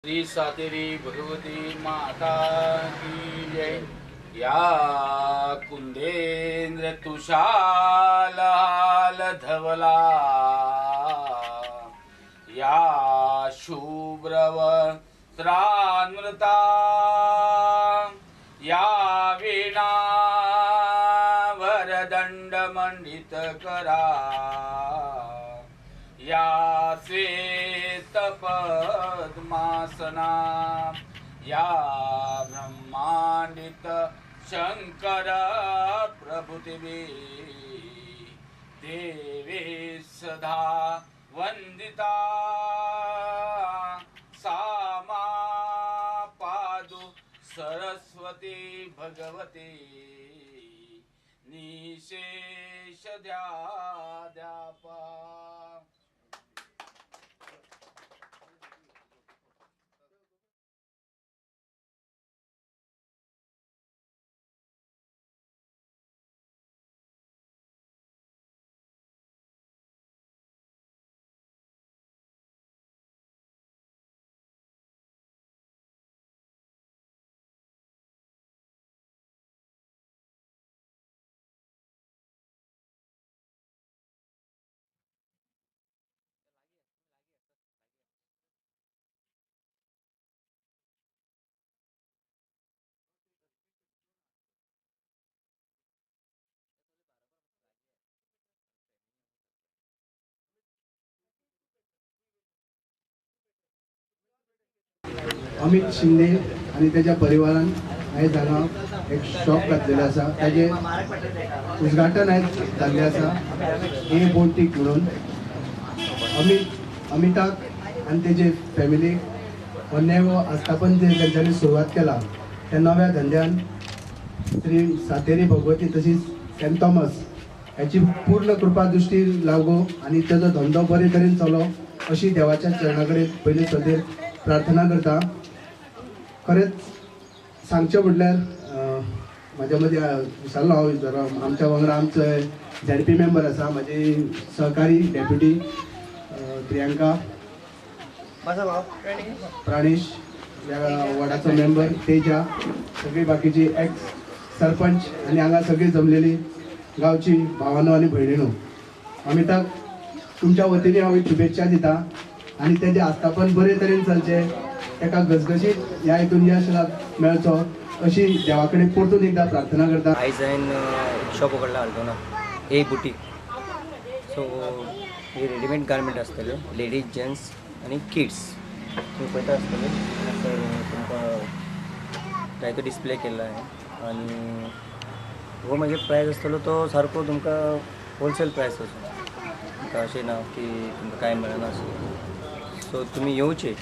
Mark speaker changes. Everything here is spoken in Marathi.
Speaker 1: श्री सातेरी भगवती माता की जय। या कुंदेंद्र तुषालाल धवला, या शुभ्रवस्त्रान्वृता, या वीणा वरदंड मंडित करा, या श्वेत पद्मासना, या ब्रह्मांडित शंकर प्रभुतिभि देवी सदा वंदिता, सामा पादु सरस्वती भगवती निशेष ध्यापा।
Speaker 2: अमित शिंदे आणि त्याच्या परिवारान आयज हांगा एक शॉप घातलेलो आसा, ताजे उद्घाटन आयज जाल्लें आसा ए बोटीक म्हणून। अमिताक आनी तेजे फॅमिलीक हो नेवो आस्थापन जे तेंच्यांनी सुरवात केला त्या नव्या धंद्यान श्री सातेरी भगवती तशीच सेंट थॉमस ह्याची पूर्ण कृपा दृष्टी लागो आणि तेजो धंदो बरे तरेन चलो अशी देवाच्या चरणा कडेन पयली सदैव प्रार्थना करता। खरेंच सांगचें म्हटल्यार म्हाज्या मदीं विसरलो हांव जरा आमच्या वांगडा आमचो ZP मेंबर आसा, म्हाजी सहकारी डेप्युटी प्रियांका, प्राणेश ह्या वॉर्डाचो मेंबर, तेजा, सगळी बाकीची एक्स सरपंच आनी हांगा सगळी जमलेली गांवची भावानो आनी भयणीनो, अमिताक तुमच्या वतीने हांव शुभेच्छा दिता आनी तेजें आस्थापन बरे तरेन चलचें, ताका गजगजीत ह्या हितून यश मेळचो अशी देवा कडेन परतून एकदा प्रार्थना करता।
Speaker 3: आयज हांवें शॉप उगडला आल्दोना ए बुटीक। सो हे रेडीमेड गार्मेंट आसतले, लेडीज जेंट्स आनी किड्स तुम्ही पळयता आसतले। तुमकां जायतो डिस्प्ले केल्लो आहे आनी हो म्हजे प्रायस आसतलो तो सारको तुमकां होलसेल प्रायस आसा, तुमकां अशें ना की तुमकां कांय मेळना अशें। सो तुमी येवचे